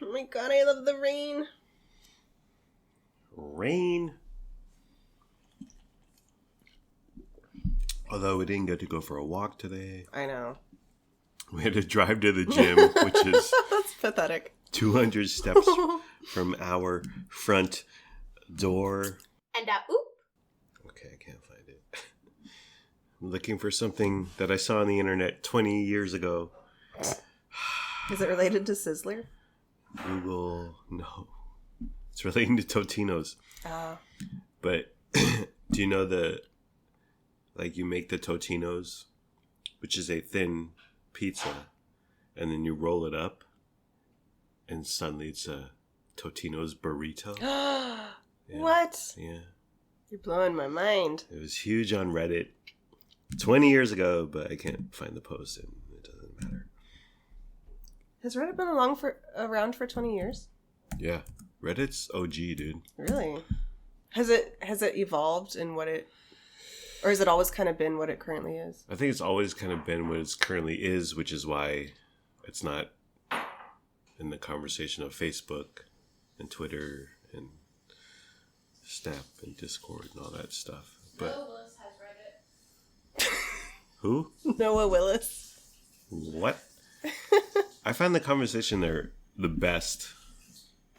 Oh my god, I love the rain. Rain. Although we didn't get to go for a walk today. I know. We had to drive to the gym, which is That's pathetic. 200 steps from our front door. And oop. Okay, I can't find it. I'm looking for something that I saw on the internet 20 years ago. Is it related to Sizzler? Google, no. It's relating to Totino's. But do you know you make the Totino's, which is a thin pizza, and then you roll it up, and suddenly it's a Totino's burrito. Yeah. Yeah. What? Yeah. You're blowing my mind. It was huge on Reddit 20 years ago, but I can't find the post, and it doesn't matter. Has Reddit been around for 20 years? Yeah. Reddit's OG, dude. Really? Has it evolved in what it... Or has it always kind of been what it currently is? I think it's always kind of been what it currently is, which is why it's not in the conversation of Facebook and Twitter and Snap and Discord and all that stuff. But Noah Willis has Reddit. who? Noah Willis. What? I find the conversation there the best.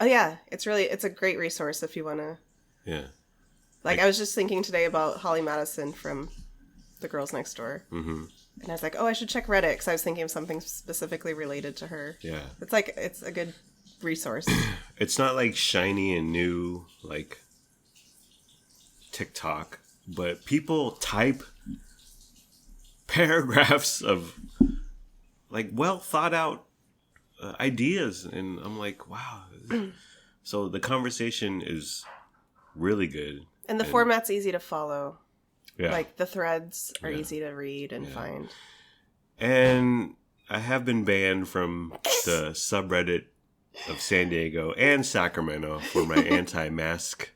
Oh yeah, it's a great resource if you want to... Yeah. Like, I was just thinking today about Holly Madison from The Girls Next Door. Mm-hmm. And I was like, oh, I should check Reddit because I was thinking of something specifically related to her. Yeah. It's a good resource. It's not like shiny and new like TikTok, but people type paragraphs of like well thought out ideas, and I'm like, wow. So the conversation is really good. And the format's easy to follow. Yeah. Like, the threads are easy to read and find. And I have been banned from the subreddit of San Diego and Sacramento for my anti-mask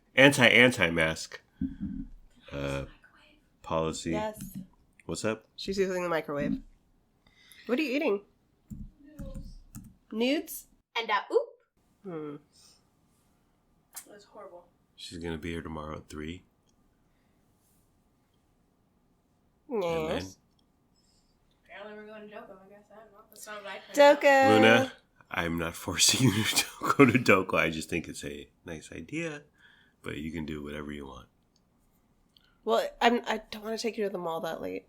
policy. Yes. What's up? She's using the microwave. What are you eating? Nudes? And oop. That was horrible. She's gonna be here tomorrow at 3. Yes. Apparently we're going to Doko, I guess. I don't know. That's not what I Doko. Luna, I'm not forcing you to go to Doko. I just think it's a nice idea, but you can do whatever you want. Well, I don't want to take you to the mall that late.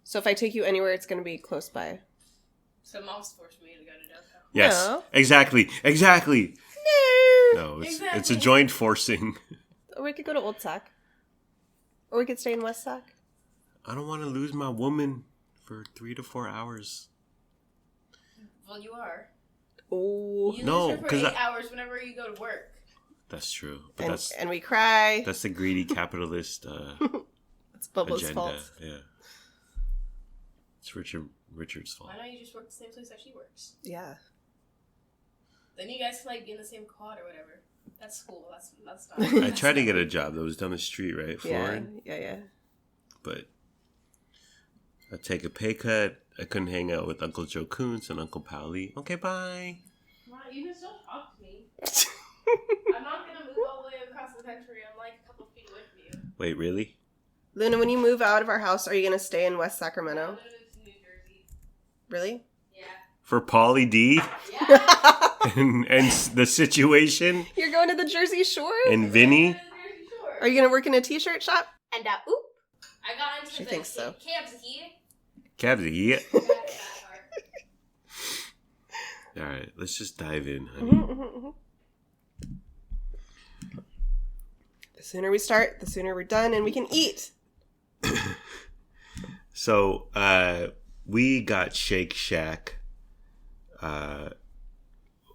So if I take you anywhere, it's going to be close by. So mom's forced me to go to Doko. Yes, No. exactly. No. No, it's Exactly. a joint forcing. Or we could go to Old Sac. Or we could stay in West Sac. I don't want to lose my woman for 3 to 4 hours. Well, you are. Oh. You No, lose her for 'cause 8 hours whenever you go to work. That's true, but And we cry. that's the greedy capitalist It's Bubba's agenda. fault. Yeah, it's Richard's fault. Why don't you just work the same place that she works? Yeah. Then you guys can like be in the same quad or whatever. That's cool. That's not. I tried to get a job that was down the street, right, Yeah. Florida, Yeah. but I'd take a pay cut. I couldn't hang out with Uncle Joe Kuntz and Uncle Pally. Okay, bye. Come on, you can still talk to me. I'm not gonna move all the way across the country. I'm like a couple feet away from you. Wait, really? Luna, when you move out of our house, are you going to stay in West I'm Sacramento? gonna move to New Jersey. Really? Yeah. For Pauly D Yeah. and the situation You're going to the Jersey Shore? and Vinny. Are you going to work in a t-shirt shop? And oop. I got into She the thinks so. camps here. Cabs, yeah. That part. All right, let's just dive in, honey. Mm-hmm. The sooner we start, the sooner we're done and we can eat. So, we got Shake Shack,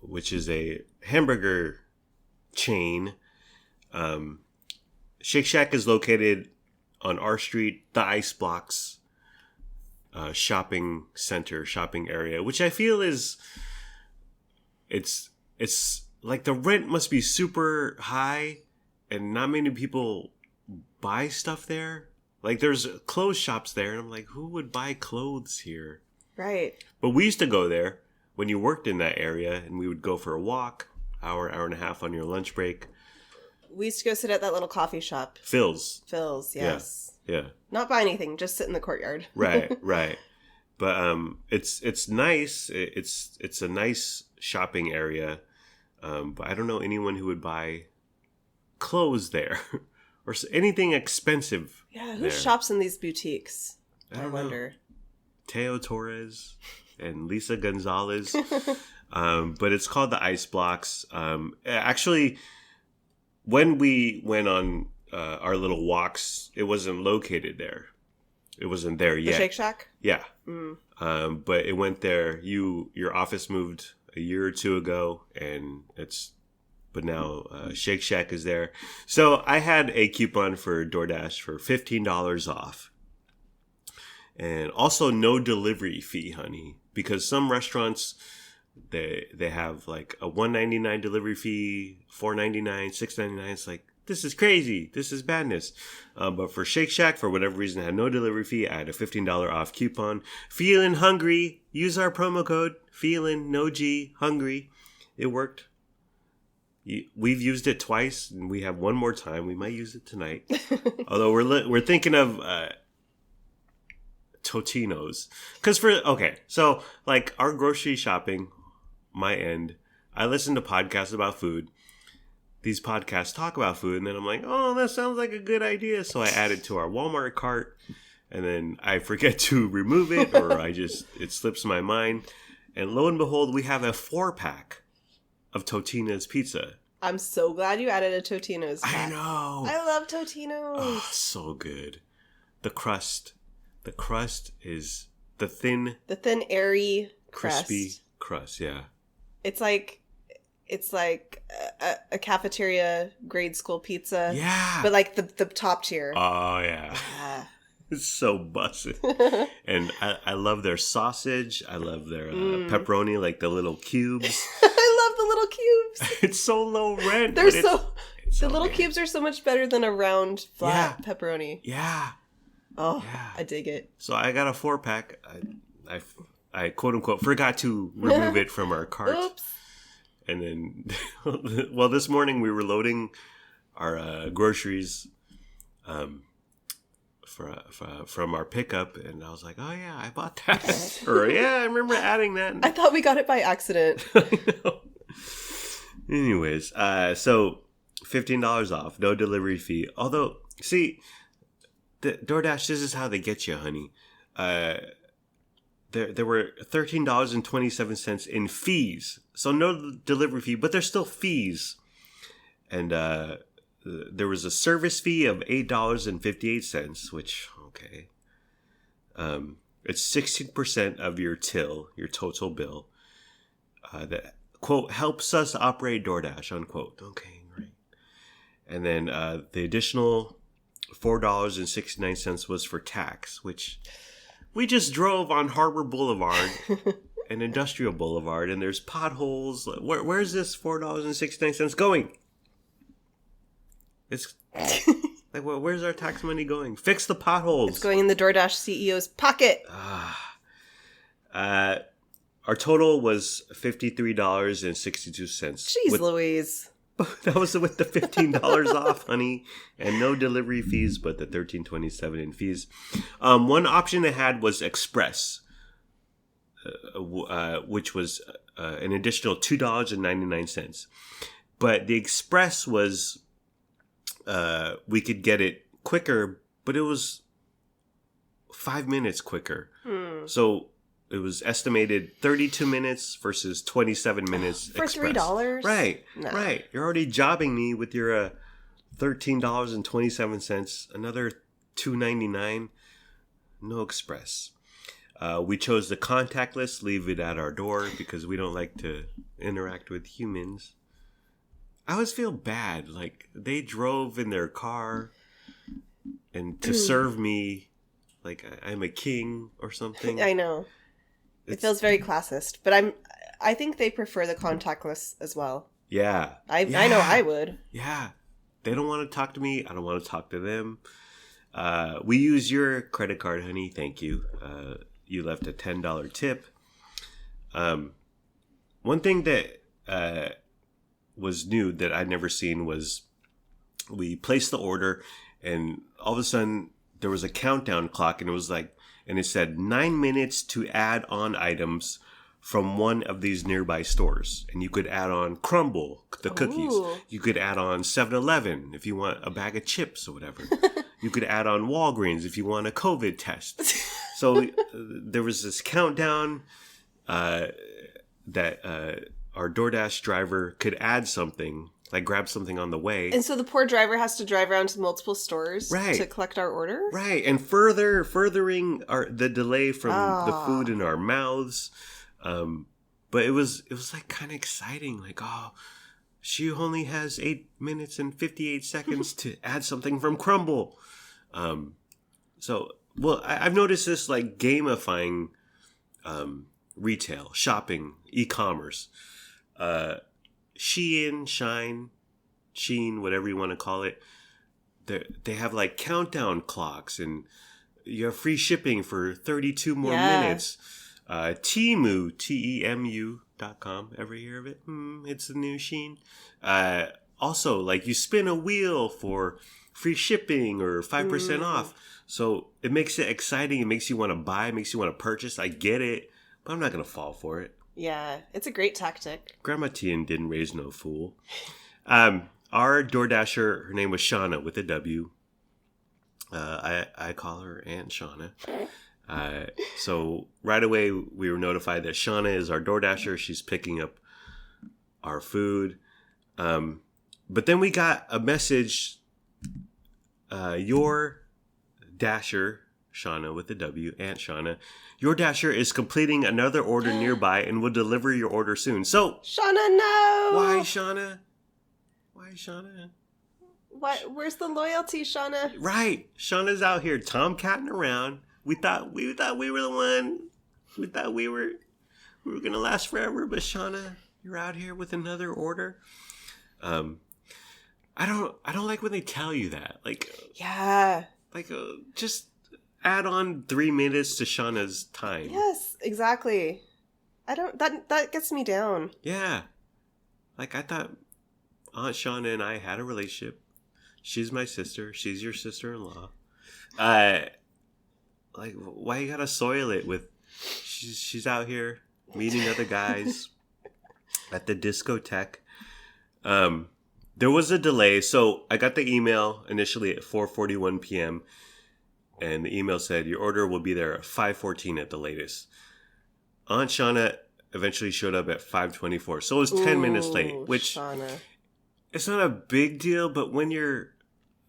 which is a hamburger chain. Shake Shack is located on R Street, the Ice Blocks shopping center, shopping area, which I feel is, it's like the rent must be super high and not many people buy stuff there. Like, there's clothes shops there, and I'm like, who would buy clothes here? Right. But we used to go there when you worked in that area, and we would go for a walk, hour and a half on your lunch break. We used to go sit at that little coffee shop. Phil's, yes. yeah. Not buy anything, just sit in the courtyard. Right. But it's nice. It's a nice shopping area. But I don't know anyone who would buy clothes there or anything expensive. Yeah, who there. shops in these boutiques? I I wonder. Teo Torres and Lisa Gonzalez. But it's called the Ice Blocks. Actually, when we went on our little walks, it wasn't located there. It wasn't there yet. The Shake Shack? Yeah. Mm. But it went there. Your office moved a year or two ago, and but now Shake Shack is there. So I had a coupon for DoorDash for $15 off. And also no delivery fee, honey. Because some restaurants, they have like a $1.99 delivery fee, $4.99, $6.99. It's like, this is crazy. This is madness. But for Shake Shack, for whatever reason, I had no delivery fee. I had a $15 off coupon. Feeling hungry. Use our promo code. Feeling no G hungry. It worked. We've used it twice, and we have one more time. We might use it tonight. Although we're thinking of Totino's. So like our grocery shopping, my end, I listen to podcasts about food. These podcasts talk about food, and then I'm like, oh, that sounds like a good idea. So I add it to our Walmart cart, and then I forget to remove it, or it slips my mind. And lo and behold, we have a 4-pack of Totino's pizza. I'm so glad you added a Totino's pack. I know. I love Totino's. Oh, so good. The crust is the thin, airy crispy crust. crust. Yeah. It's like a cafeteria grade school pizza. Yeah. But like the top tier. Oh yeah. Yeah. It's so busted. And I love their sausage. I love their pepperoni, like the little cubes. I love the little cubes. It's so low rent. They're it's the little good. cubes are so much better than a round flat pepperoni. Yeah. Oh, Yeah. I dig it. So I got a 4-pack. I quote unquote forgot to remove it from our cart. Oops. And then, well, this morning we were loading our groceries from our pickup, and I was like, oh yeah, I bought that. Or yeah, I remember adding that. I thought we got it by accident. I know. Anyways, so $15 off, no delivery fee. Although, see, the DoorDash, this is how they get you, honey. There were $13.27 in fees. So no delivery fee, but there's still fees. And there was a service fee of $8.58, which, okay. It's 16% of your total bill. That, quote, helps us operate DoorDash, unquote. Okay, right. And then the additional $4.69 was for tax, which we just drove on Harbor Boulevard and Industrial Boulevard, and there's potholes. Where's this $4.69 going? It's like, well, where's our tax money going? Fix the potholes. It's going in the DoorDash CEO's pocket. Our total was $53.62. Jeez Louise. That was with the $15 off, honey, and no delivery fees, but the $13.27 in fees. One option they had was Express, which was an additional $2.99. But the Express was, we could get it quicker, but it was 5 minutes quicker. So it was estimated 32 minutes versus 27 minutes for Express. $3? Right, No. right. You're already jobbing me with your $13.27, another $2.99. No Express. We chose the contactless, leave it at our door because we don't like to interact with humans. I always feel bad. Like, they drove in their car and to serve me like I'm a king or something. I know. It feels very classist, but I think they prefer the contactless as well. Yeah. I know I would. Yeah. They don't want to talk to me. I don't want to talk to them. We use your credit card, honey. Thank you. You left a $10 tip. one thing that was new that I'd never seen was we placed the order, and all of a sudden there was a countdown clock, and it was like, and it said 9 minutes to add on items from one of these nearby stores. And you could add on Crumble, the cookies. Ooh. You could add on 7-Eleven if you want a bag of chips or whatever. You could add on Walgreens if you want a COVID test. So there was this countdown that our DoorDash driver could add something, like grab something on the way. And so the poor driver has to drive around to multiple stores Right. to collect our order? Right, and furthering the delay from the food in our mouths. But it was like kind of exciting. Like, oh, she only has 8 minutes and 58 seconds to add something from Crumble. I've noticed this like gamifying retail, shopping, e-commerce. Shein, whatever you want to call it. They have like countdown clocks, and you have free shipping for 32 more minutes. Temu, Temu.com. Ever hear of it? It's the new Shein. Also, like you spin a wheel for free shipping or 5% off. So it makes it exciting. It makes you want to buy. It makes you want to purchase. I get it, but I'm not going to fall for it. Yeah, it's a great tactic. Grandma Tian didn't raise no fool. Our DoorDasher, her name was Shauna with a W. I call her Aunt Shauna. So right away we were notified that Shauna is our DoorDasher. She's picking up our food. But then we got a message. Your Dasher, Shauna with a W, Aunt Shauna, your Dasher is completing another order nearby and will deliver your order soon. So Shauna, no! Why Shauna? Where's the loyalty, Shauna? Right. Shauna's out here tomcatting around. We thought we were the one. We thought we were gonna last forever, but Shauna, you're out here with another order. I don't like when they tell you that. Like, Yeah. like just add on 3 minutes to Shauna's time. Yes, exactly. That gets me down. Yeah. Like, I thought Aunt Shauna and I had a relationship. She's my sister. She's your sister-in-law. Like, why you gotta soil it with... She's out here meeting other guys at the discotheque. There was a delay. So I got the email initially at 4:41 p.m. And the email said, your order will be there at 5:14 at the latest. Aunt Shauna eventually showed up at 5:24. So it was 10 minutes late, which Shauna. It's not a big deal, but when you're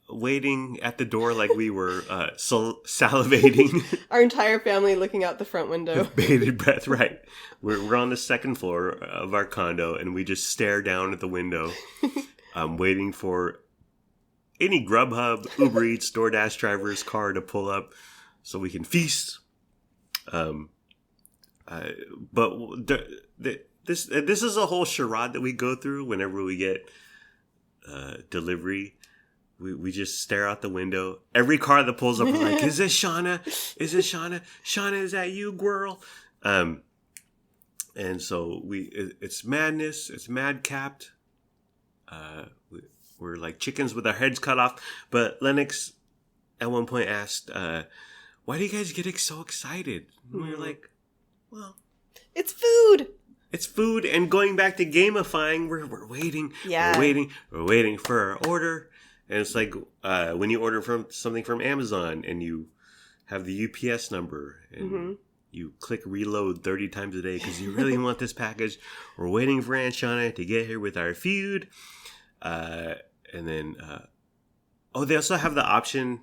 waiting at the door like we were salivating. Our entire family looking out the front window. With bated breath, right. We're on the second floor of our condo, and we just stare down at the window, waiting for any Grubhub, Uber Eats, DoorDash driver's car to pull up so we can feast. But this is a whole charade that we go through whenever we get delivery. We just stare out the window. Every car that pulls up, we're like, is this Shauna? Is this Shauna? Shauna, is that you, girl? And so it's madness. It's madcapped. We're like chickens with our heads cut off. But Lennox at one point asked, why do you guys get so excited? And we were like, well, it's food. It's food. And going back to gamifying, we're waiting. Yeah. We're waiting for our order. And it's like when you order something from Amazon and you have the UPS number and you click reload 30 times a day because you really want this package. We're waiting for Aunt Shauna to get here with our food. And then, they also have the option,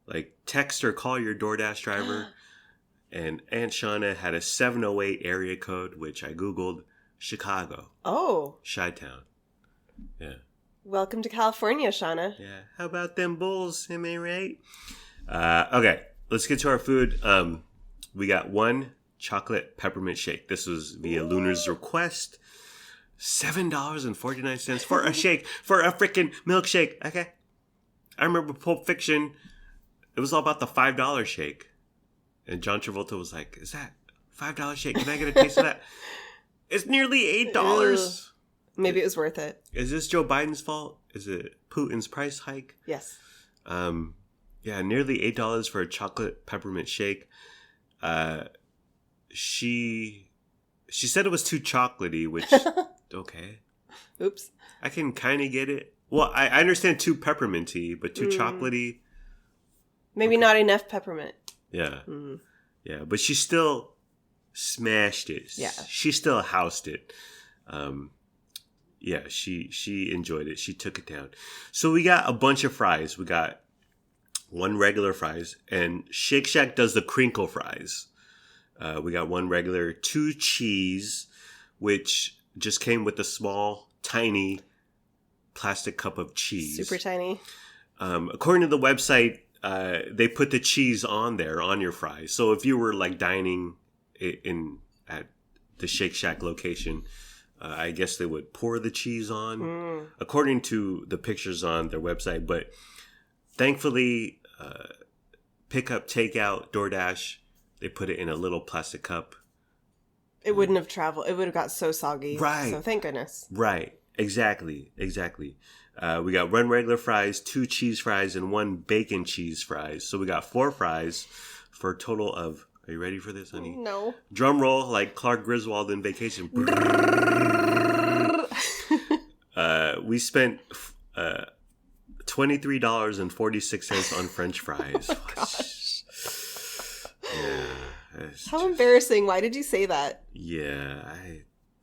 like text or call your DoorDash driver. And Aunt Shauna had a 708 area code, which I Googled, Chicago. Oh. Chi-Town. Yeah. Welcome to California, Shauna. Yeah. How about them bulls? Am I right? Okay. Let's get to our food. We got one chocolate peppermint shake. This was via Lunar's request. $7.49 for a shake. For a freaking milkshake. Okay. I remember Pulp Fiction. It was all about the $5 shake. And John Travolta was like, is that $5 shake? Can I get a taste of that? It's nearly $8. Maybe it was worth it. Is this Joe Biden's fault? Is it Putin's price hike? Yes. Yeah, nearly $8 for a chocolate peppermint shake. She said it was too chocolatey, which okay. Oops. I can kind of get it. Well, I understand too pepperminty, but too chocolatey. Maybe not enough peppermint. Yeah. Yeah, but she still smashed it. Yeah. She still housed it. Yeah, she enjoyed it. She took it down. So we got a bunch of fries. We got one regular fries, and Shake Shack does the crinkle fries. We got one regular, 2 cheese, which just came with a small, tiny plastic cup of cheese. Super tiny. According to the website, they put the cheese on there on your fries. So if you were like dining at the Shake Shack location, I guess they would pour the cheese on, according to the pictures on their website. But thankfully, pickup, takeout, DoorDash, they put it in a little plastic cup. It wouldn't have traveled. It would have got so soggy. Right. So thank goodness. Right. Exactly. We got 1 regular fries, 2 cheese fries, and 1 bacon cheese fries. So we got 4 fries for a total of, are you ready for this, honey? No. Drum roll like Clark Griswold in Vacation. We spent $23.46 on French fries. Oh, gosh. Yeah. How embarrassing. Why did you say that? Yeah,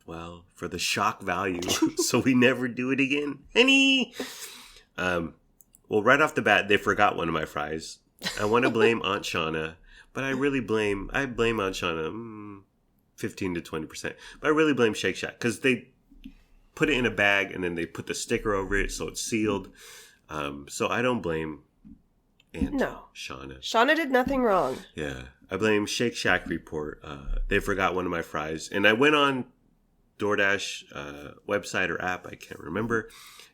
well, for the shock value, so we never do it again. Honey! Well, right off the bat, they forgot one of my fries. I want to blame Aunt Shauna, but I blame Aunt Shauna 15 to 20%. But I really blame Shake Shack, because they put it in a bag, and then they put the sticker over it, so it's sealed. So I don't blame Aunt Shauna. Shauna did nothing wrong. Yeah, I blame Shake Shack report. They forgot one of my fries, and I went on DoorDash website or app, I can't remember,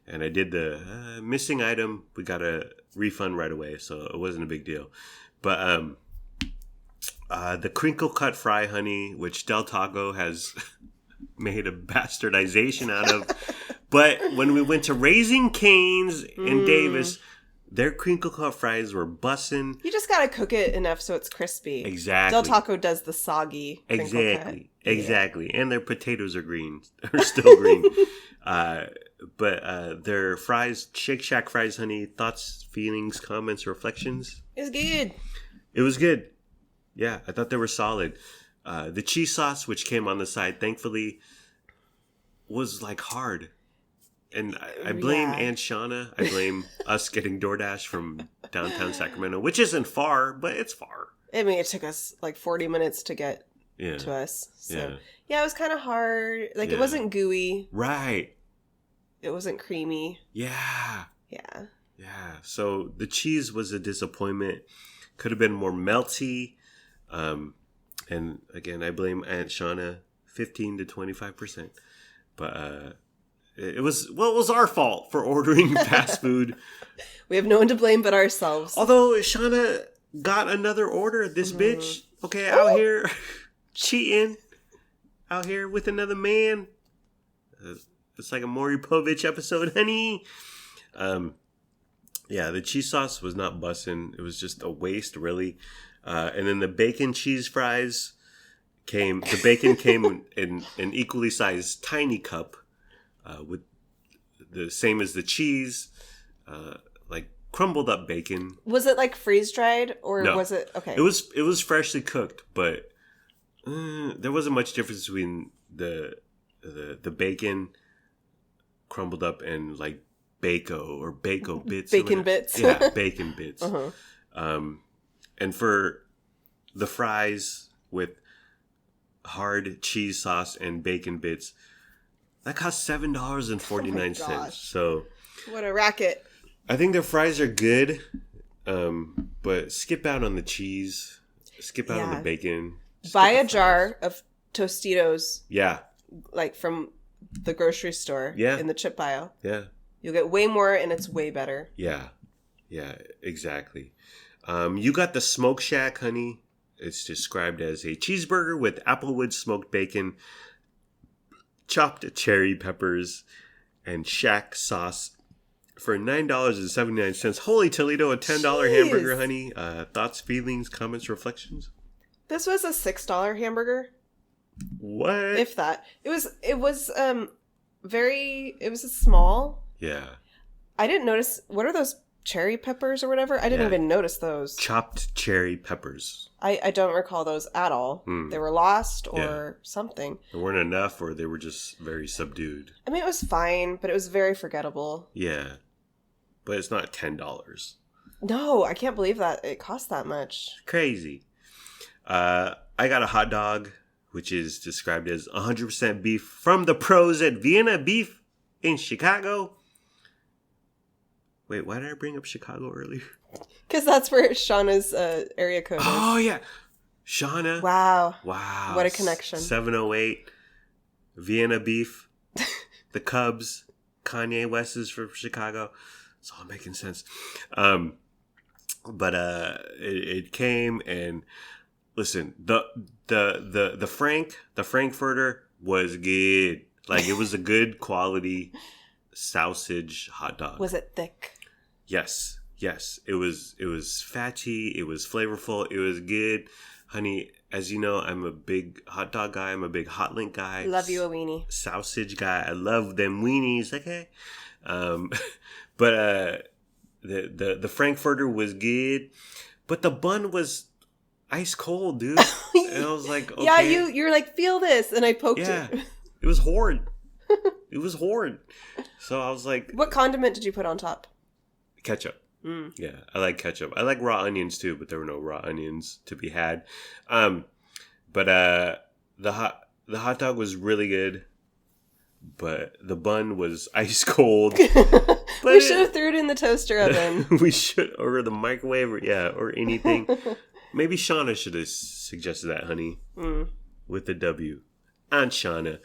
and I did the missing item. We got a refund right away, so it wasn't a big deal. But the crinkle cut fry, honey, which Del Taco has made a bastardization out of, but when we went to Raising Cane's in Davis, their crinkle cut fries were bussin'. You just gotta cook it enough so it's crispy. Exactly. Del Taco does the soggy. Exactly. Yeah. And their potatoes are green. They're still green. But their fries, Shake Shack fries, honey, thoughts, feelings, comments, reflections? It's good. It was good. Yeah, I thought they were solid. The cheese sauce, which came on the side, thankfully, was like hard. And I blame Aunt Shauna. I blame us getting DoorDash from downtown Sacramento, which isn't far, but it's far. I mean, it took us like 40 minutes to get to us. So, yeah, it was kind of hard. Like, it wasn't gooey. Right. It wasn't creamy. Yeah. Yeah. Yeah. So the cheese was a disappointment. Could have been more melty. And again, I blame Aunt Shauna 15 to 25%. But it was our fault for ordering fast food. We have no one to blame but ourselves. Although Shauna got another order, this bitch, okay, out here cheating, out here with another man. It's like a Maury Povich episode, honey. Yeah, the cheese sauce was not bussin'. It was just a waste, really. And then the bacon cheese fries came. The bacon came in an equally sized tiny cup. With the same as the cheese, like crumbled up bacon. Was it like freeze dried or was it okay? It was freshly cooked, but there wasn't much difference between the bacon crumbled up and like bacon bits. Bacon bits. Yeah, bacon bits. Uh-huh. And for the fries with hard cheese sauce and bacon bits, that cost $7.49. Oh so what a racket. I think their fries are good, but skip out on the cheese. Skip out on the bacon. Buy a jar of Tostitos. Yeah. Like from the grocery store. Yeah. In the chip aisle. Yeah. You'll get way more and it's way better. Yeah. Yeah, exactly. You got the Smoke Shack, honey. It's described as a cheeseburger with applewood smoked bacon, chopped cherry peppers, and Shack sauce for $9.79. Holy Toledo, a $10 hamburger, honey. Thoughts, feelings, comments, reflections? This was a $6 hamburger. What? If that. It was small. Yeah. I didn't notice. What are those cherry peppers or whatever? I didn't even notice those. Chopped cherry peppers. I don't recall those at all. They were lost or something. There weren't enough, or they were just very subdued. I mean, it was fine, but it was very forgettable. Yeah. But it's not $10. No, I can't believe that it cost that much. Crazy. I got a hot dog, which is described as 100% beef from the pros at Vienna Beef in Chicago. Wait, why did I bring up Chicago earlier? Because that's where Shauna's area code is. Oh, yeah. Shauna. Wow. What a connection. 708. Vienna Beef. The Cubs. Kanye West is from Chicago. It's all making sense. But it came, and listen, the Frankfurter was good. Like, it was a good quality sausage hot dog. Was it thick? Yes. It was fatty. It was flavorful. It was good. Honey, as you know, I'm a big hot dog guy. I'm a big hot link guy. Love you a weenie. Sausage guy. I love them weenies. Okay. But the Frankfurter was good, but the bun was ice cold, dude. And I was like, okay. Yeah, you're like, feel this, and I poked it. It was horrid. It was horrid. So I was like, what condiment did you put on top? Ketchup. Yeah, I like ketchup. I like raw onions too, but there were no raw onions to be had. But the hot dog was really good, but the bun was ice cold. We should have threw it in the toaster oven. We should, or the microwave, or anything. Maybe Shauna should have suggested that, honey, with the W. Aunt Shauna.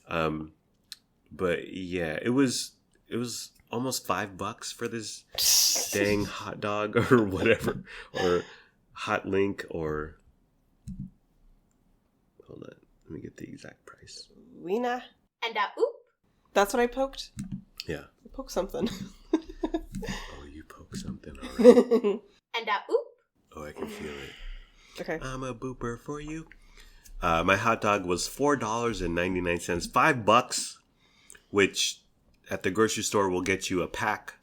But yeah, it was almost $5 for this dang hot dog or whatever, or hot link, or hold on, let me get the exact price. Weena. And oop. That's what I poked. Yeah. I poked something. Oh, you poke something already. And oop. Oh, I can feel it. Okay. I'm a booper for you. My hot dog was $4.99, $5, which at the grocery store will get you a pack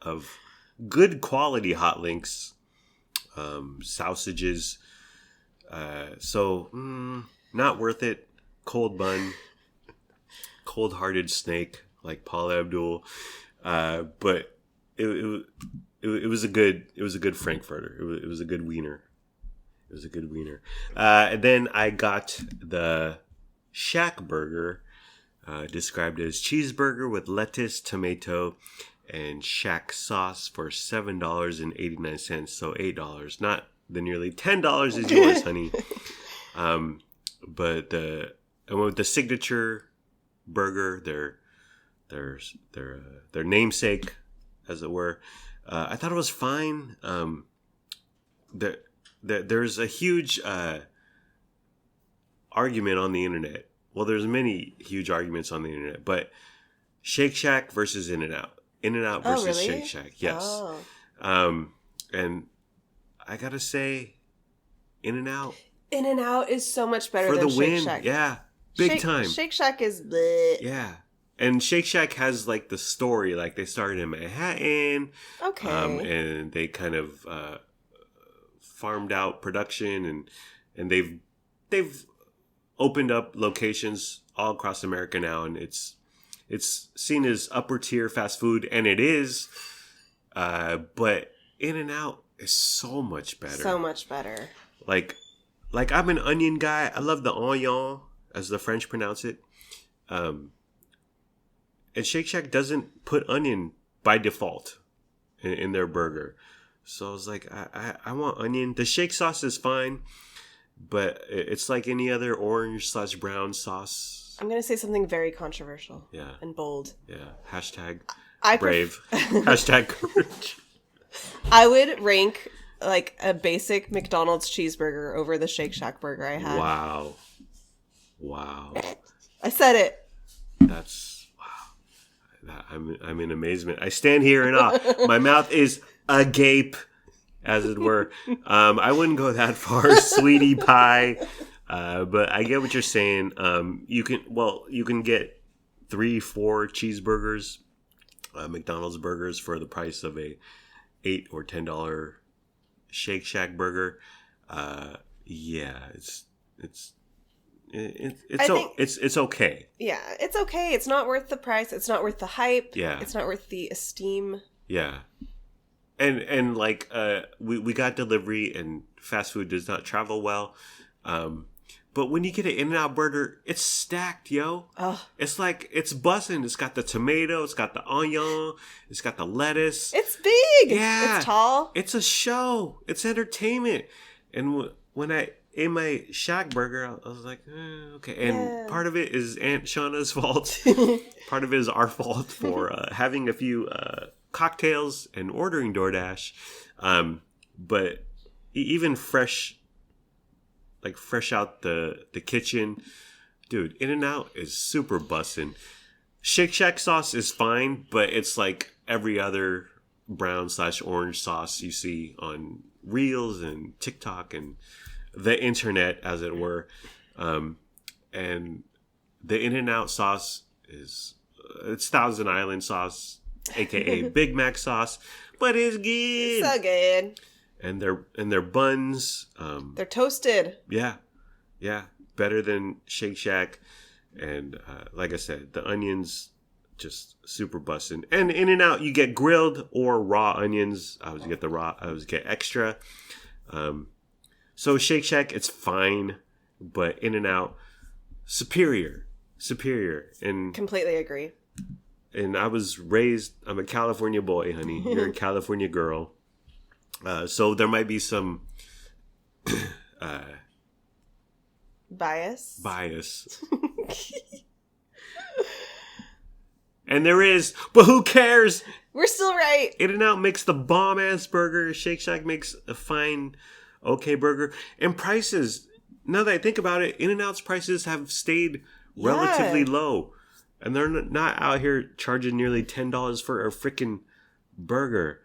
of good quality hot links, sausages. So not worth it. Cold bun, cold-hearted snake like Paula Abdul. But it was a good Frankfurter. It was a good wiener. It was a good wiener. And then I got the Shack Burger, described as cheeseburger with lettuce, tomato, and Shack sauce for $7.89. So $8, not the nearly $10 is yours, honey. But I went with the signature burger, their namesake, as it were. I thought it was fine. There's a huge argument on the internet. Well, there's many huge arguments on the internet, but Shake Shack versus In-N-Out. In-N-Out versus really? Shake Shack. Yes. Oh. And I gotta say, In-N-Out. In-N-Out is so much better For than the Shake win. Shack. Yeah. Big time. Shake Shack is bleh. Yeah. And Shake Shack has like the story, like they started in Manhattan. Okay. And they kind of farmed out production, and they've opened up locations all across America now, and it's seen as upper tier fast food, and it is. But In-N-Out is so much better. So much better. Like I'm an onion guy. I love the onion, as the French pronounce it. And Shake Shack doesn't put onion by default in their burger. So I was like, I want onion. The shake sauce is fine, but it's like any other orange/brown sauce. I'm going to say something very controversial. Yeah. And bold. Yeah. Hashtag I brave. Hashtag courage. I would rank like a basic McDonald's cheeseburger over the Shake Shack burger I had. Wow. I said it. That's wow. I'm in amazement. I stand here in awe. My mouth is agape, as it were. I wouldn't go that far, sweetie pie. But I get what you're saying. You can get 3-4 cheeseburgers, McDonald's burgers for the price of a $8 or $10 Shake Shack burger. Yeah, it's okay. Yeah, it's okay. It's not worth the price. It's not worth the hype. Yeah, it's not worth the esteem. Yeah, and like we got delivery, and fast food does not travel well. But when you get an In-N-Out burger, it's stacked, yo. Oh. It's like, it's bussing. It's got the tomato. It's got the onion. It's got the lettuce. It's big. Yeah. It's tall. It's a show. It's entertainment. And when I ate my Shack burger, I was like, okay. And part of it is Aunt Shauna's fault. Part of it is our fault for having a few cocktails and ordering DoorDash. But even fresh out the kitchen, dude, In-N-Out is super bussin'. Shake Shack sauce is fine, but it's like every other brown/orange sauce you see on Reels and TikTok and the internet, as it were. And the In-N-Out sauce it's Thousand Island sauce, aka Big Mac sauce, but it's good. It's so good. And their buns, they're toasted. Yeah, better than Shake Shack. And like I said, the onions just super bussin'. And In-N-Out, you get grilled or raw onions. I always get the raw. I always get extra. So Shake Shack, it's fine, but In-N-Out, superior. And completely agree. And I'm a California boy, honey. You're a California girl. So there might be some bias. And there is, but who cares? We're still right. In-N-Out makes the bomb-ass burger. Shake Shack makes a fine, okay burger. And prices, now that I think about it, In-N-Out's prices have stayed relatively low. And they're not out here charging nearly $10 for a freaking burger.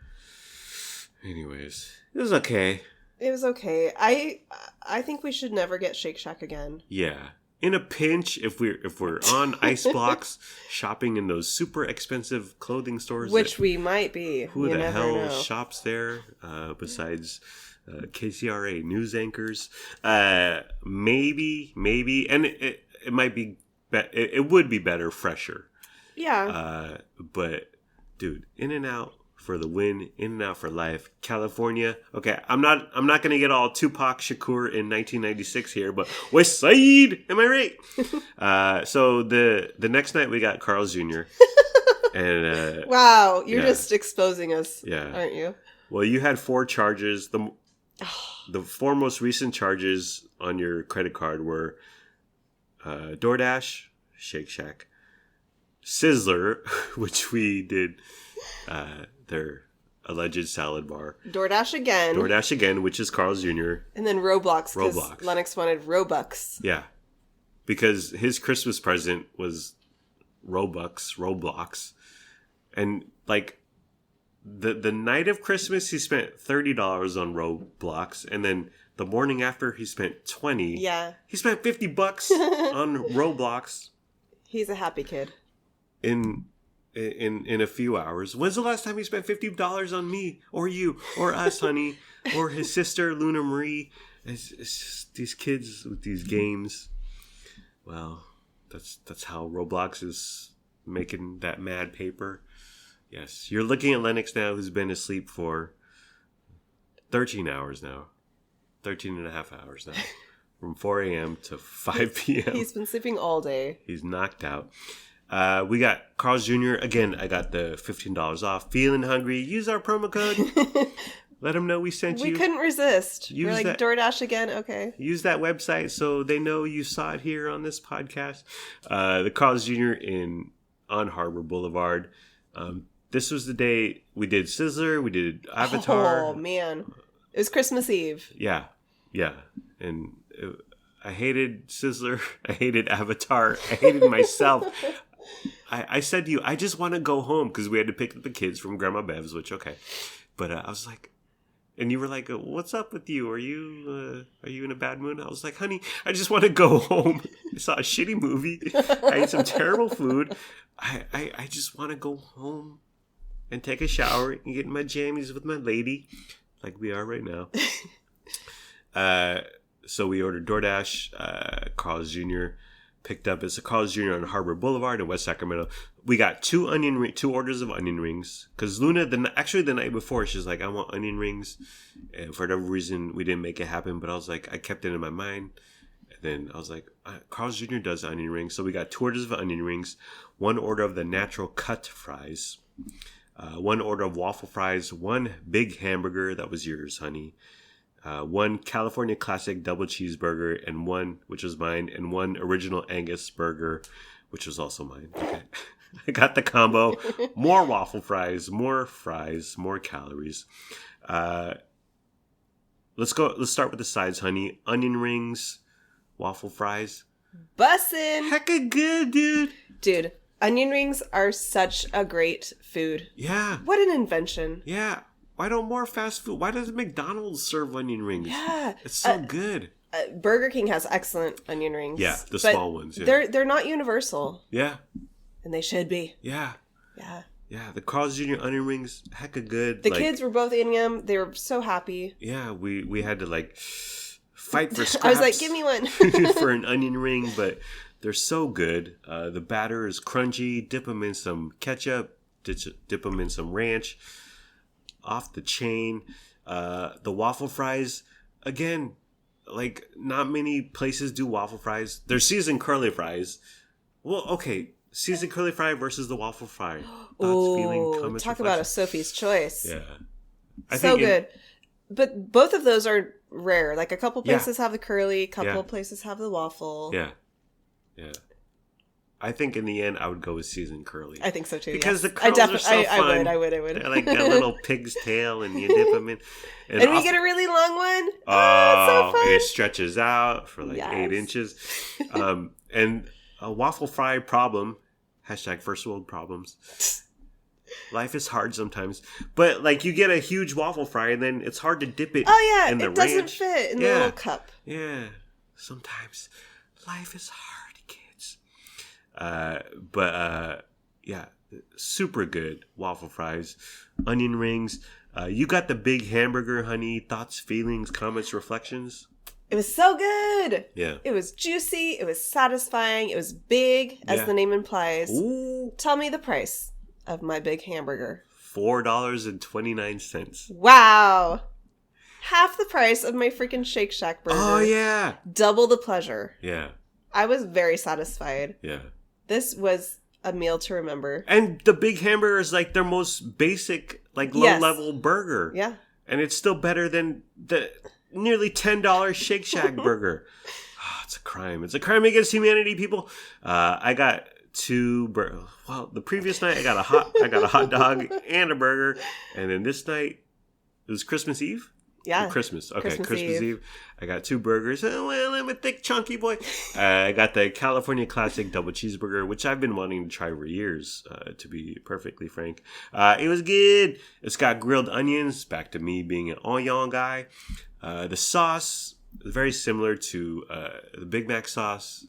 Anyways, it was okay. It was okay. I think we should never get Shake Shack again. Yeah. In a pinch, if we're on ice blocks shopping in those super expensive clothing stores, which we might be. Who the hell shops there besides KCRA news anchors? Maybe, and it might be. It would be better, fresher. Yeah. But dude, In-N-Out for the win, In-N-Out for life. California. Okay, I'm not gonna get all Tupac Shakur in 1996 here, but West Side, am I right? So the next night we got Carl's Jr. And wow, you're just exposing us, aren't you? Well, you had 4 charges. The 4 most recent charges on your credit card were DoorDash, Shake Shack, Sizzler, which we did their alleged salad bar. DoorDash again, which is Carl's Jr. And then Roblox, because Lennox wanted Robux. Yeah, because his Christmas present was Roblox. And like the night of Christmas, he spent $30 on Roblox, and then the morning after, he spent $20. Yeah, he spent $50 on Roblox. He's a happy kid. In a few hours. When's the last time he spent $50 on me or you or us, honey, or his sister Luna Marie? It's just these kids with these games. Well, that's how Roblox is making that mad paper. Yes, you're looking at Lennox now, who's been asleep for 13 hours now. 13 and a half hours now. From 4 a.m. to 5 p.m. He's been sleeping all day. He's knocked out. We got Carl's Jr. Again, I got the $15 off. Feeling hungry? Use our promo code. Let them know we sent you. We couldn't resist. We're like, DoorDash again? Okay. Use that website so they know you saw it here on this podcast. The Carl's Jr. on Harbor Boulevard. This was the day we did Sizzler. We did Avatar. Oh, man. It was Christmas Eve. Yeah. And I hated Sizzler. I hated Avatar. I hated myself. I said to you, I just want to go home because we had to pick up the kids from Grandma Bev's, which, okay. But I was like, and you were like, what's up with you? Are you in a bad mood? I was like, honey, I just want to go home. I saw a shitty movie. I ate some terrible food. I just want to go home and take a shower and get in my jammies with my lady, like we are right now. So we ordered DoorDash. Carl's Jr. picked up. It's a Carl's Jr. on Harbor Boulevard in West Sacramento. We got two orders of onion rings. Because Luna, the night before, she's like, I want onion rings. And for whatever reason, we didn't make it happen. But I was like, I kept it in my mind. And then I was like, Carl's Jr. does onion rings. So we got 2 orders of onion rings. 1 order of the natural cut fries. 1 order of waffle fries. 1 big hamburger. That was yours, honey. 1 California Classic double cheeseburger, and 1, which was mine, and 1 original Angus burger, which was also mine. Okay. I got the combo. More waffle fries, more calories. Let's start with the sides, honey. Onion rings, waffle fries. Bussin'! Hecka good, dude. Dude, onion rings are such a great food. Yeah. What an invention. Yeah. Why don't more fast food? Why does McDonald's serve onion rings? Yeah. It's so good. Burger King has excellent onion rings. Yeah, the small ones. Yeah. They're not universal. Yeah. And they should be. Yeah. Yeah. Yeah, the Carl's Jr. onion rings, hecka good. The kids were both eating them. They were so happy. Yeah, we had to fight for scraps. I was like, give me one. for an onion ring, but they're so good. The batter is crunchy. Dip them in some ketchup. Dip them in some ranch. Off the chain. The waffle fries, again, not many places do waffle fries. They're seasoned curly fries. Well, okay, seasoned curly fry versus the waffle fry. Oh, talk about a Sophie's choice. Yeah. So good. But both of those are rare. Like, a couple places have the curly, a couple places have the waffle. Yeah. Yeah. I think in the end, I would go with seasoned curly. I think so too. Because the curls are so fun. I would. They're like that little pig's tail, and you dip them in. And we get a really long one. Oh, it's so fun. It stretches out for 8 inches. And a waffle fry problem. # first world problems. Life is hard sometimes. But, you get a huge waffle fry, and then it's hard to dip it in the ranch. It doesn't fit in the little cup. Yeah. Sometimes life is hard. Yeah, super good waffle fries, onion rings. You got the big hamburger, honey. Thoughts, feelings, comments, reflections? It was so good. Yeah. It was juicy. It was satisfying. It was big, as the name implies. Ooh. Tell me the price of my big hamburger. $4.29. Wow. Half the price of my freaking Shake Shack burger. Oh, yeah. Double the pleasure. Yeah. I was very satisfied. Yeah. This was a meal to remember. And the big hamburger is their most basic, low-level burger. Yeah. And it's still better than the nearly $10 Shake Shack burger. Oh, it's a crime. It's a crime against humanity, people. I got 2 burgers. Well, the previous night I got a hot dog and a burger. And then this night, it was Christmas Eve? Yeah. Christmas. Okay, Christmas Eve. I got 2 burgers. Oh, well, I'm a thick, chunky boy. I got the California Classic double cheeseburger, which I've been wanting to try for years, to be perfectly frank. It was good. It's got grilled onions, back to me being an onion guy. The sauce is very similar to the Big Mac sauce,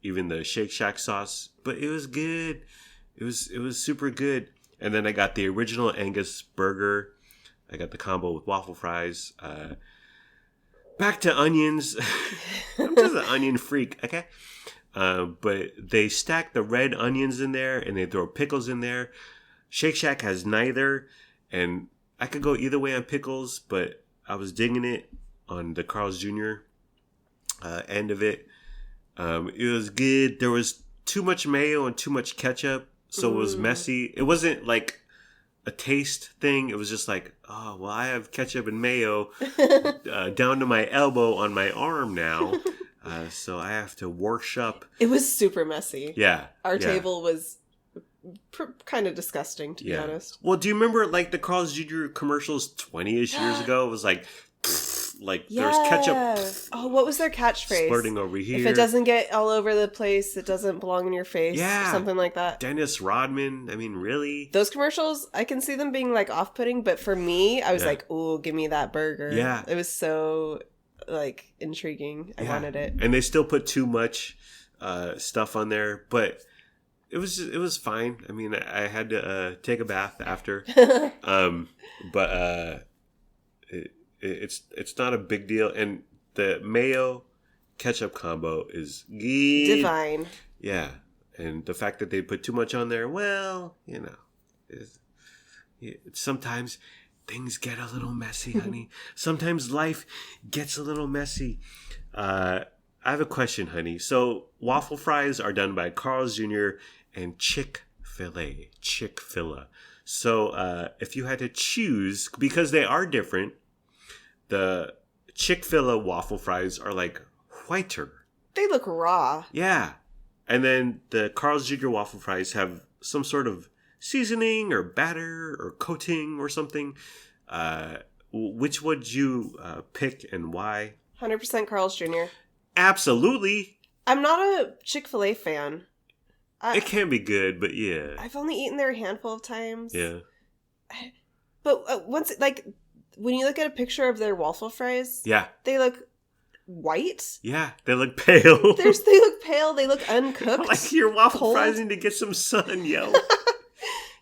even the Shake Shack sauce, but it was good. It was super good. And then I got the original Angus burger. I got the combo with waffle fries. Back to onions. I'm just an onion freak, okay? But they stack the red onions in there, and they throw pickles in there. Shake Shack has neither, and I could go either way on pickles, but I was digging it on the Carl's Jr. End of it. It was good. There was too much mayo and too much ketchup, so it was messy. It wasn't a taste thing. It was just oh, well, I have ketchup and mayo down to my elbow on my arm now, so I have to wash up. It was super messy. Yeah. Our table was kind of disgusting, to be honest. Well, do you remember the Carl's Jr. commercials 20-ish years ago? It was like there's ketchup. Oh, what was their catchphrase? Splurting over here. If it doesn't get all over the place, it doesn't belong in your face. Yeah. Something like that. Dennis Rodman. I mean, really? Those commercials, I can see them being like off-putting, but for me, I was like, "Ooh, give me that burger." Yeah. It was so like intriguing. I wanted it. And they still put too much stuff on there, but it was fine. I mean, I had to take a bath after, but it's not a big deal. And the mayo ketchup combo is divine. Yeah, and the fact that they put too much on there, well, you know, sometimes things get a little messy, honey. Sometimes life gets a little messy. I have a question, honey. So waffle fries are done by Carl's Jr. and Chick-fil-A. Chick-fil-A. So if you had to choose, because they are different, the Chick-fil-A waffle fries are like whiter. They look raw. Yeah. And then the Carl's Jr. waffle fries have some sort of seasoning or batter or coating or something. Which would you pick and why? 100% Carl's Jr. Absolutely. I'm not a Chick-fil-A fan. It can be good, but yeah. I've only eaten there a handful of times. Yeah. But once, like, when you look at a picture of their waffle fries, yeah, they look white. Yeah, they look pale. They look pale. They look uncooked. Like your waffle fries need to get some sun, yo.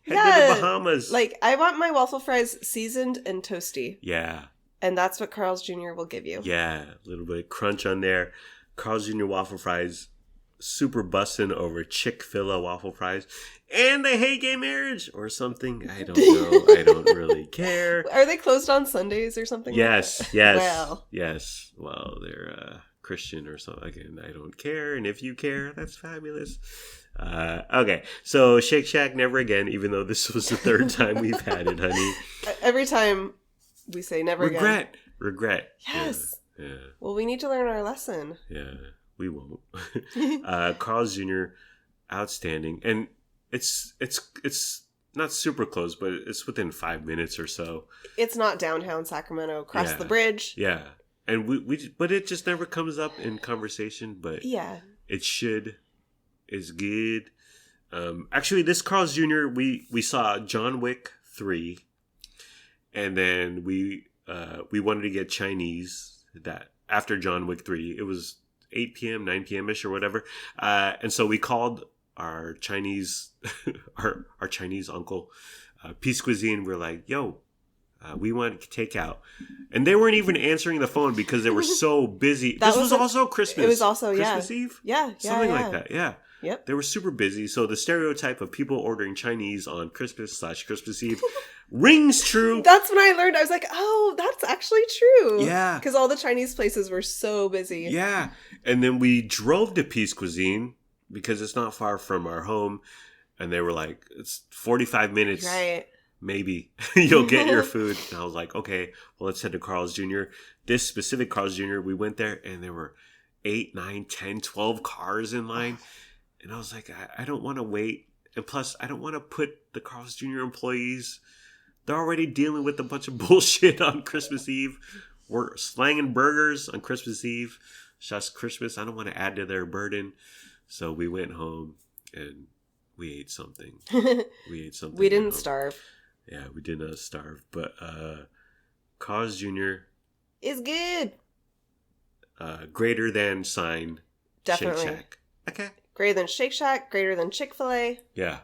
Head to the Bahamas. Like, I want my waffle fries seasoned and toasty. Yeah. And that's what Carl's Jr. will give you. Yeah, a little bit of crunch on there. Carl's Jr. waffle fries, super bussin' over Chick-fil-A waffle fries. And they hate gay marriage or something. I don't know. I don't really care. Are they closed on Sundays or something? Yes, yes. Well. Yes. Well, they're Christian or something. Again, I don't care. And if you care, that's fabulous. Okay, so Shake Shack never again, even though this was the third time we've had it, honey. Every time we say never again. Regret. Yes. Yeah. Well, we need to learn our lesson. Yeah, we won't. Carl's Jr., outstanding. And it's not super close, but it's within 5 minutes or so. It's not downtown Sacramento, across the bridge. Yeah. And but it just never comes up in conversation, but yeah, it should. Is good. Actually, this Carl's Jr. we saw John Wick 3, and then we wanted to get Chinese that after John Wick 3. It was 8 p.m., 9 p.m. ish or whatever, and so we called our Chinese our Chinese uncle, Peace Cuisine. We're like, yo. We want takeout. And they weren't even answering the phone because they were so busy. This was also Christmas. It was also, Christmas Eve? Yeah. Something like that, yeah. Yep. They were super busy. So the stereotype of people ordering Chinese on Christmas/Christmas Eve rings true. That's when I learned. I was like, oh, that's actually true. Yeah. Because all the Chinese places were so busy. Yeah. And then we drove to Peace Cuisine because it's not far from our home. And they were like, it's 45 minutes. Right. Maybe you'll get your food. And I was like, okay, well, let's head to Carl's Jr. This specific Carl's Jr., we went there and there were 8, 9, 10, 12 cars in line. And I was like, I don't want to wait. And plus, I don't want to put the Carl's Jr. employees, they're already dealing with a bunch of bullshit on Christmas Eve. We're slanging burgers on Christmas Eve. Just Christmas. I don't want to add to their burden. So we went home and we ate something. We didn't starve. Yeah, we did not starve. But Carl's Jr. is good. Greater than sign Definitely. Shake Shack. Okay. Greater than Shake Shack, greater than Chick-fil-A. Yeah.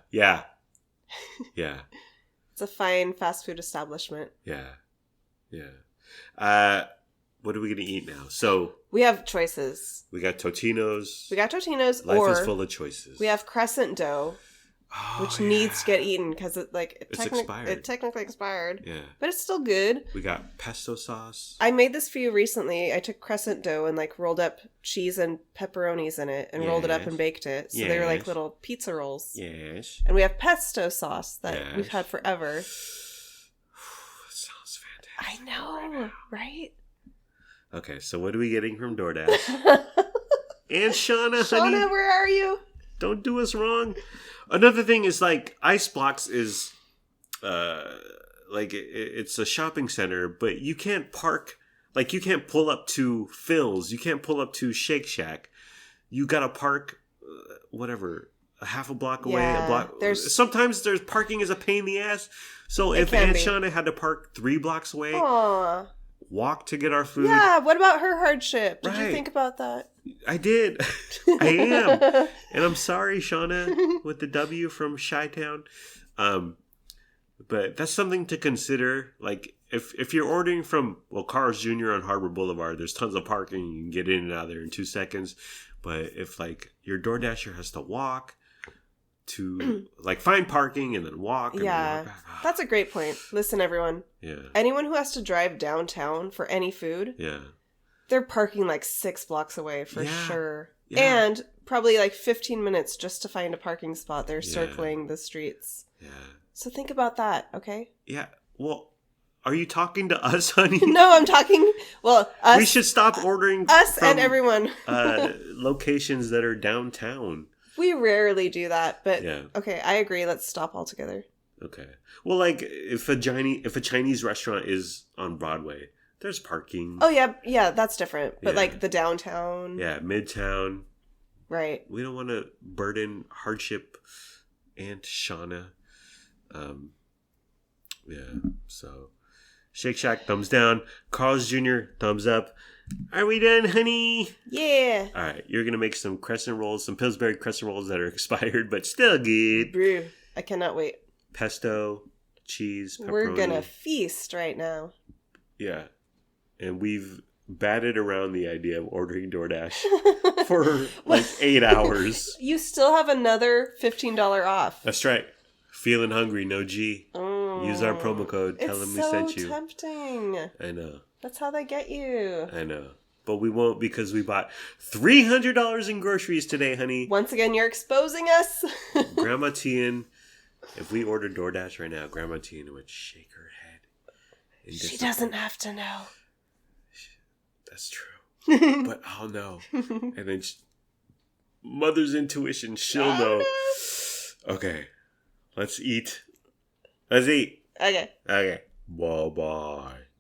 It's a fine fast food establishment. Yeah. What are we going to eat now? So we have choices. We got Totino's. Life is full of choices. We have crescent dough. Which needs to get eaten because it's expired. It technically expired. Yeah. But it's still good. We got pesto sauce. I made this for you recently. I took crescent dough and rolled up cheese and pepperonis in it and rolled it up and baked it. So they were like little pizza rolls. Yes. And we have pesto sauce that we've had forever. Sounds fantastic. I know, right? Okay, so what are we getting from DoorDash? And Shauna, honey. Shauna, where are you? Don't do us wrong. Another thing is Ice Blocks is it's a shopping center, but you can't park Like, you can't pull up to Phil's. You can't pull up to Shake Shack. You got to park, whatever, a half a block away, a block. Sometimes there's parking is a pain in the ass. So if Aunt Shauna had to park 3 blocks away, walk to get our food. Yeah, what about her hardship? Did you think about that? I did. I am. And I'm sorry, Shauna, with the W from Chi-Town. But that's something to consider. Like, if you're ordering from, Carl's Jr. on Harbor Boulevard, there's tons of parking. You can get in and out of there in 2 seconds. But if, like, your DoorDasher has to walk to, like, find parking and then walk. And then walk back. That's a great point. Listen, everyone. Yeah. Anyone who has to drive downtown for any food. Yeah. They're parking like 6 blocks away for sure. Yeah. And probably like 15 minutes just to find a parking spot. They're circling the streets. Yeah. So think about that, okay? Yeah. Well, are you talking to us, honey? No, I'm talking, us. We should stop ordering us and everyone. Locations that are downtown. We rarely do that, but okay, I agree. Let's stop altogether. Okay. Well, like if a Chinese restaurant is on Broadway, there's parking. Oh yeah, that's different. But like the downtown. Yeah, Midtown. Right. We don't want to burden hardship Aunt Shauna. So Shake Shack, thumbs down. Carl's Jr., thumbs up. Are we done, honey? Yeah. All right, you're going to make some crescent rolls, some Pillsbury crescent rolls that are expired, but still good. Brew. I cannot wait. Pesto, cheese, pepperoni. We're going to feast right now. Yeah. And we've batted around the idea of ordering DoorDash for like 8 hours. You still have another $15 off. That's right. Feeling hungry, no G. Use our promo code. Tell them we sent you. It's so tempting. I know. That's how they get you. I know. But we won't because we bought $300 in groceries today, honey. Once again, you're exposing us. Grandma Tian, if we ordered DoorDash right now, Grandma Tian would shake her head. She doesn't have to know. That's true. But I'll know. And then mother's intuition, she'll know. Okay. Let's eat. Let's eat. Okay. Okay. Bye-bye.